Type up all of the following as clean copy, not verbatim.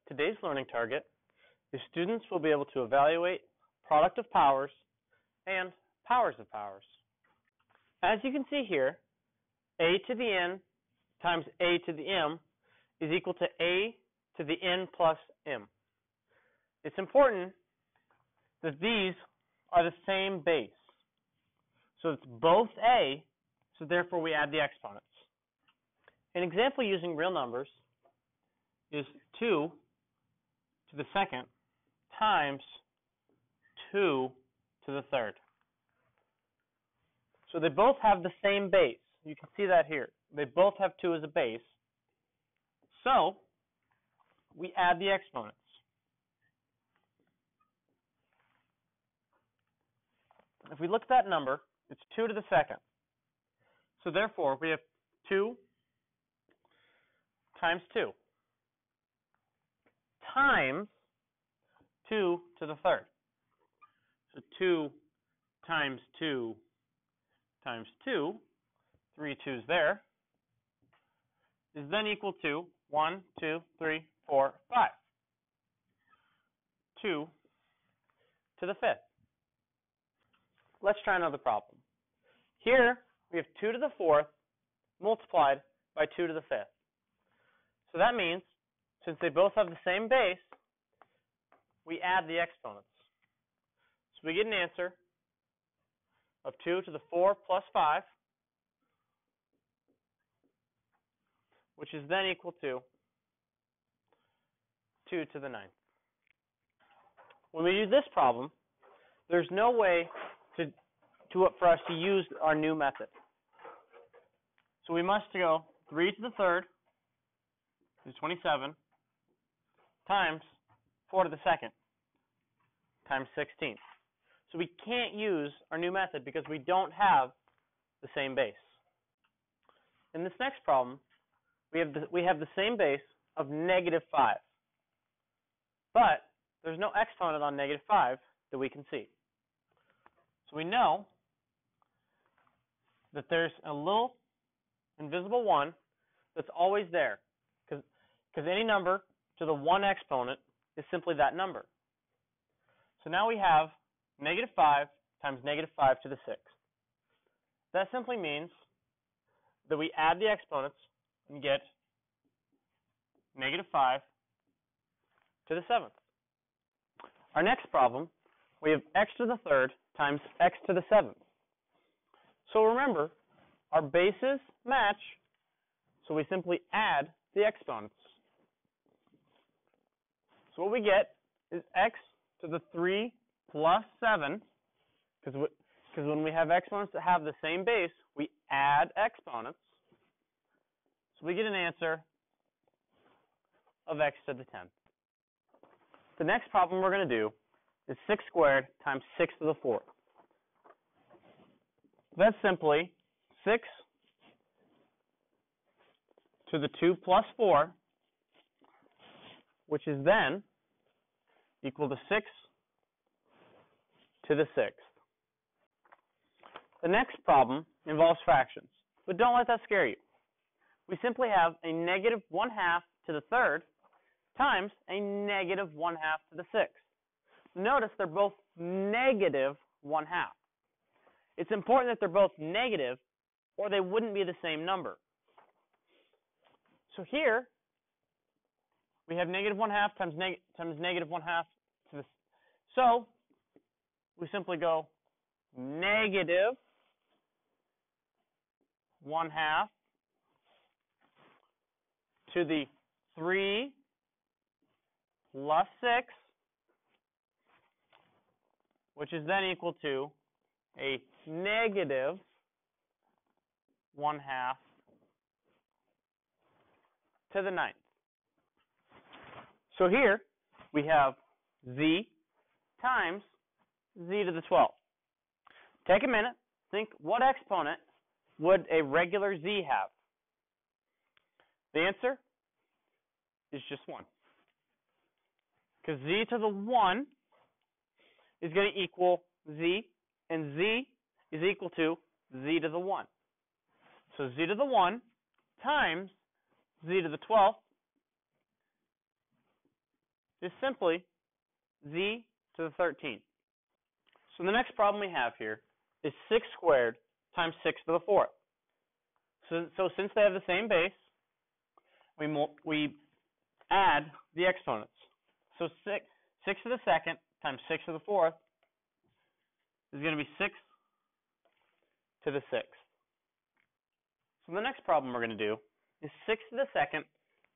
Today's learning target is students will be able to evaluate product of powers and powers of powers. As you can see here, a to the n times a to the m is equal to a to the n plus m. It's important that these are the same base. So it's both a, so therefore we add the exponents. An example using real numbers is 2 to the second times 2 to the third. So they both have the same base. You can see that here. They both have 2 as a base. So we add the exponents. If we look at that number, it's 2 to the second. So therefore, we have 2 times 2 times 2 to the third. So 2 times 2 times 2, 3 2's there, is then equal to 1, 2, 3, 4, 5. 2 to the fifth. Let's try another problem. Here, we have 2 to the fourth multiplied by 2 to the fifth. So that means, since they both have the same base, we add the exponents. So we get an answer of 2 to the 4 plus 5, which is then equal to 2 to the ninth. When we do this problem, there's no way for us to use our new method. So we must go 3 to the third is 27 times 4 to the second times 16. So we can't use our new method because we don't have the same base. In this next problem, we have the same base of negative 5. But there's no exponent on negative 5 that we can see. So we know that there's a little invisible 1 that's always there, because any number to the 1 exponent is simply that number. So now we have negative 5 times negative 5 to the 6th. That simply means that we add the exponents and get negative 5 to the 7th. Our next problem, we have x to the third times x to the 7th. So remember, our bases match, so we simply add the exponents. So what we get is x to the 3 plus 7, because when we have exponents that have the same base, we add exponents. So we get an answer of x to the 10th. The next problem we're going to do is 6 squared times 6 to the 4th. That's simply 6 to the 2 plus 4, which is then equal to 6 to the 6th. The next problem involves fractions, but don't let that scare you. We simply have a negative 1/2 to the third times a negative 1/2 to the 6th. Notice they're both negative 1/2. It's important that they're both negative, or they wouldn't be the same number. So here, we have negative 1/2 times negative 1/2 to the. So we simply go negative 1/2 to the 3 plus 6, which is then equal to a negative 1/2 to the 9th. So here we have z times z to the 12th. Take a minute, think what exponent would a regular z have? The answer is just 1. Because z to the 1 is going to equal z, and z is equal to z to the 1. So z to the 1 times z to the 12th is simply z to the 13th. So the next problem we have here is 6 squared times 6 to the 4th. So since they have the same base, we add the exponents. So 6 to the 2nd times 6 to the 4th is going to be 6 to the 6th. So the next problem we're going to do is 6 to the 2nd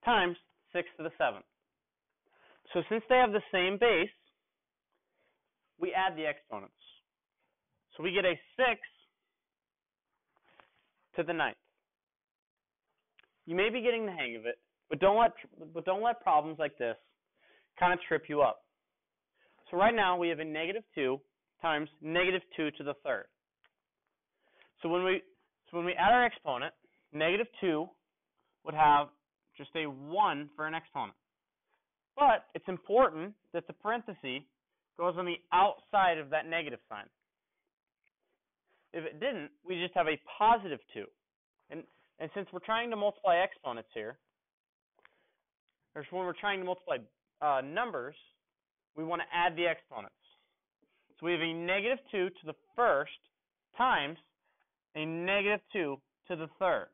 times 6 to the 7th. So since they have the same base, we add the exponents. So we get a 6 to the 9th. You may be getting the hang of it, but don't let problems like this kind of trip you up. So right now we have a negative 2 times negative 2 to the 3rd. So when we add our exponent, negative 2 would have just a 1 for an exponent. But it's important that the parenthesis goes on the outside of that negative sign. If it didn't, we just have a positive 2. And since we're trying to multiply exponents here, or when we're trying to multiply numbers, we want to add the exponents. So we have a negative 2 to the 1st times a negative 2 to the 3rd.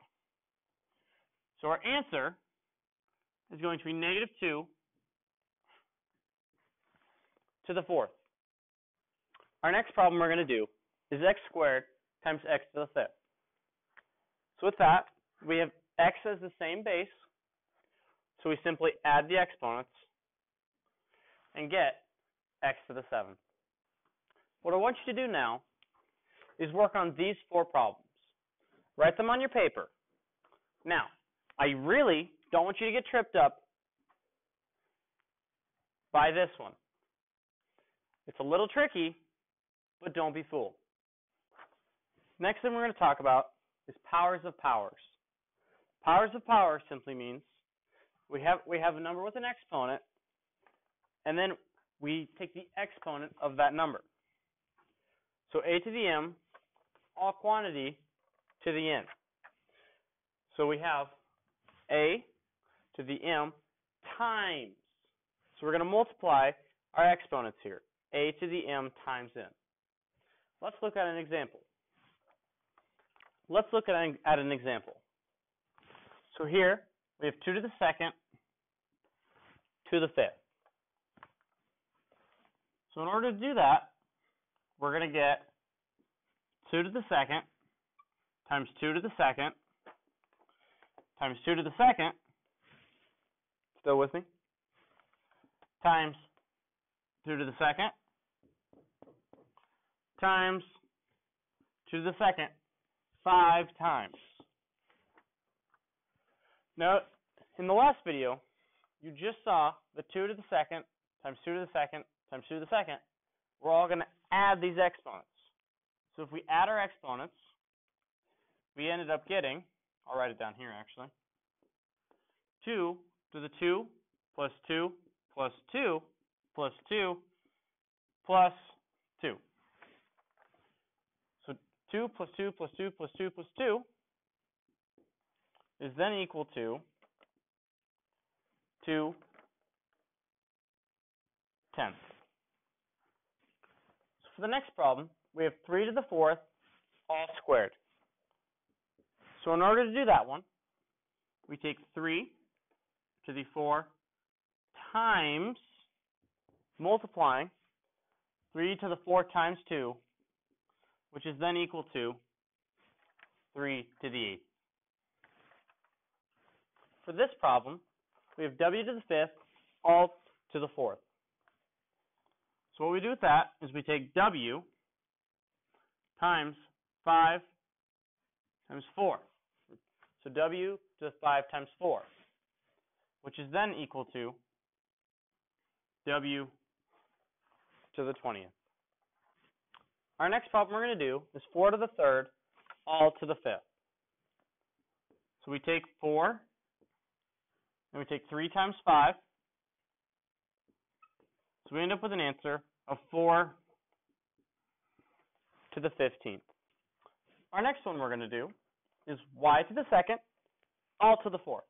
So our answer is going to be negative 2 to the 4th. Our next problem we're going to do is x squared times x to the 5th. So with that, we have x as the same base, so we simply add the exponents and get x to the 7th. What I want you to do now is work on these 4 problems. Write them on your paper. Now, I really don't want you to get tripped up by this one. It's a little tricky, but don't be fooled. Next thing we're going to talk about is powers of powers. Powers of powers simply means we have a number with an exponent, and then we take the exponent of that number. So a to the m, all quantity to the n. So we have a to the m times. So we're going to multiply our exponents here. A to the m times n. Let's look at an example. Let's look at an example. So here we have 2 to the 2nd to the 5th. So in order to do that, we're going to get 2 to the 2nd times 2 to the 2nd times 2 to the 2nd, still with me, times 2 to the 2nd times 2 to the 2nd 5 times. Now, in the last video, you just saw the 2 to the 2nd times 2 to the 2nd times 2 to the 2nd. We're all going to add these exponents. So if we add our exponents, we ended up getting, I'll write it down here actually, 2 to the 2 plus 2 plus 2 plus 2 plus 2. So 2 plus 2 plus 2 plus 2 plus 2 is then equal to 2 tenths. So for the next problem, we have 3 to the 4th all squared. So in order to do that one, we take 3 to the 4 times multiplying 3 to the 4 times 2, which is then equal to 3 to the 8th. For this problem, we have w to the 5th all to the 4th. So what we do with that is we take w times 5 times 4. So w to the 5 times 4, which is then equal to w to the 20th. Our next problem we're going to do is 4 to the 3rd all to the 5th. So we take 4, and we take 3 times 5. So we end up with an answer of 4 to the 15th. Our next one we're going to do is y to the 2nd all to the 4th.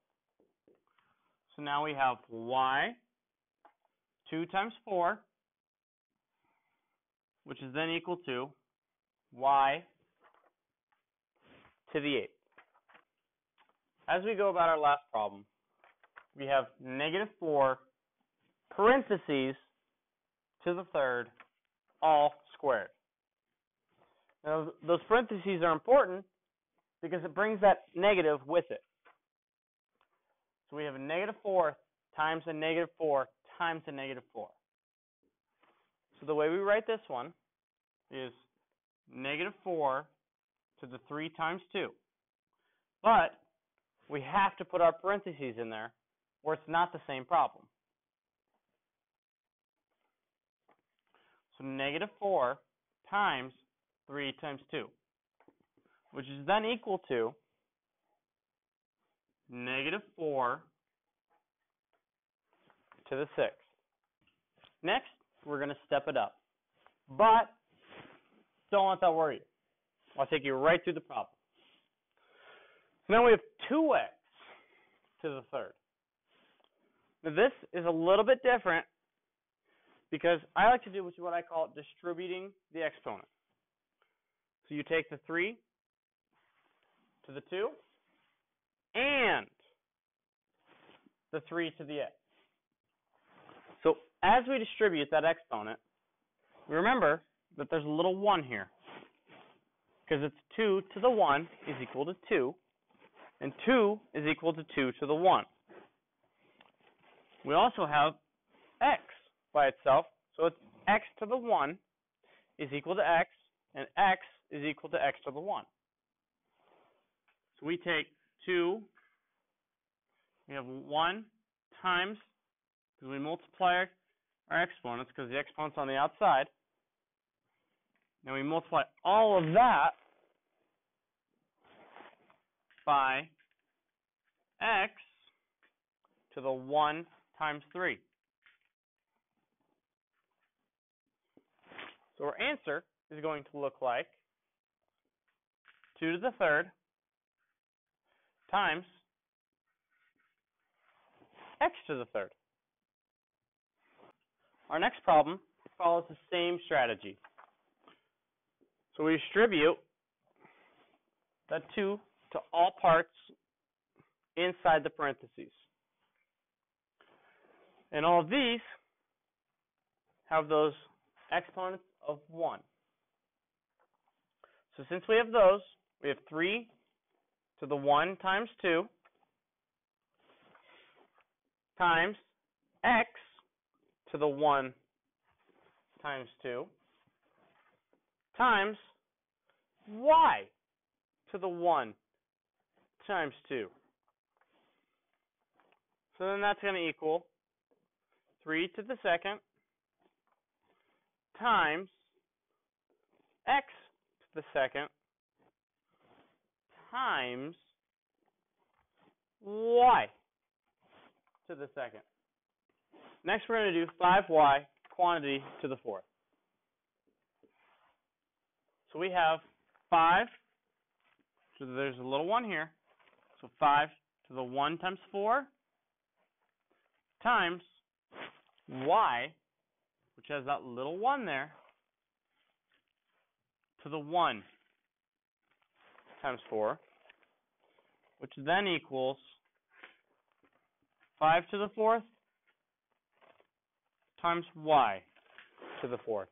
So now we have y 2 times 4, which is then equal to y to the 8th. As we go about our last problem, we have -4 parentheses to the third, all squared. Now, those parentheses are important because it brings that negative with it. So we have a -4 times a -4 times a -4. So the way we write this one is -4 to the 3 times 2. But we have to put our parentheses in there or it's not the same problem. So -4 times 3 times 2, which is then equal to -4 to the 6th. Next, we're going to step it up. But don't let that worry you. I'll take you right through the problem. So now we have 2x to the third. Now this is a little bit different because I like to do what I call distributing the exponent. So you take the 3 to the 2 and the 3 to the x. So as we distribute that exponent, remember that there's a little 1 here because it's 2 to the 1 is equal to 2 and 2 is equal to 2 to the 1. We also have x by itself, so it's x to the 1 is equal to x, and x is equal to x to the 1. So we take 2, we have 1 times, because we multiply our exponents, because the exponent's on the outside. Now we multiply all of that by x to the 1 times 3. So our answer is going to look like 2 to the third times x to the third. Our next problem follows the same strategy. So we distribute that 2 to all parts inside the parentheses. And all of these have those exponents of 1. So since we have those, we have 3 to the 1 times 2 times x to the 1 times 2 times y to the 1 times 2. So then that's going to equal 3 to the second times x to the second times y to the second. Next, we're going to do 5y quantity to the fourth. So we have 5, so there's a little 1 here, so 5 to the 1 times 4 times y, which has that little 1 there, to the 1 times 4, which then equals 5 to the fourth times y to the fourth.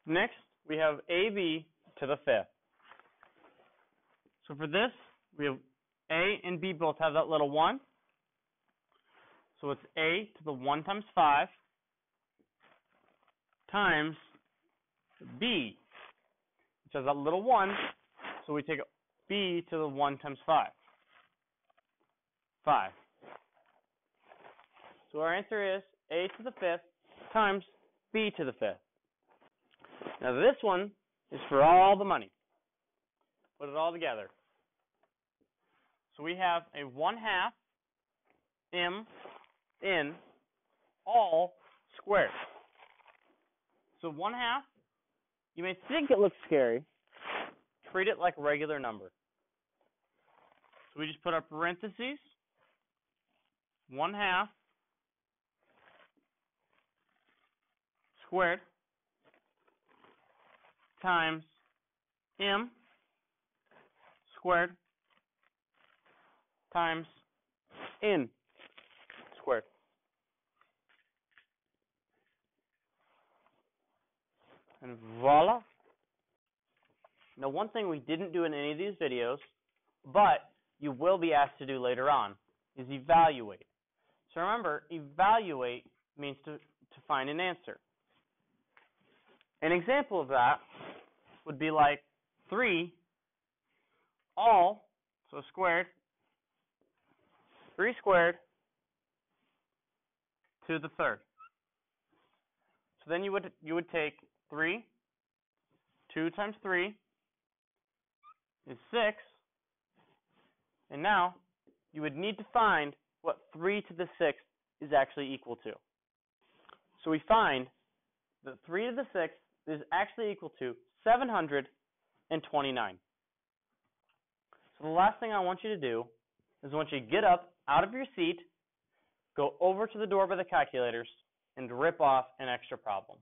Next, we have AB to the fifth. So for this, we have A and B both have that little 1. So it's A to the 1 times 5 times B, which has that little 1. So we take B to the 1 times 5. 5. So our answer is A to the fifth times B to the fifth. Now this one is for all the money. Put it all together. So we have a 1/2 m in all squared. So 1/2, you may think it looks scary. Treat it like a regular number. So we just put our parentheses, 1/2 squared times m squared times n squared. And voila. Now, one thing we didn't do in any of these videos, but you will be asked to do later on, is evaluate. So remember, evaluate means to find an answer. An example of that would be like 3 all, so squared, 3 squared to the third. So then you would take 3, 2 times 3 is 6, and now you would need to find what 3 to the 6th is actually equal to. So we find that 3 to the 6th is actually equal to 729. So the last thing I want you to do is I want you to get up out of your seat, go over to the door by the calculators, and rip off an extra problem.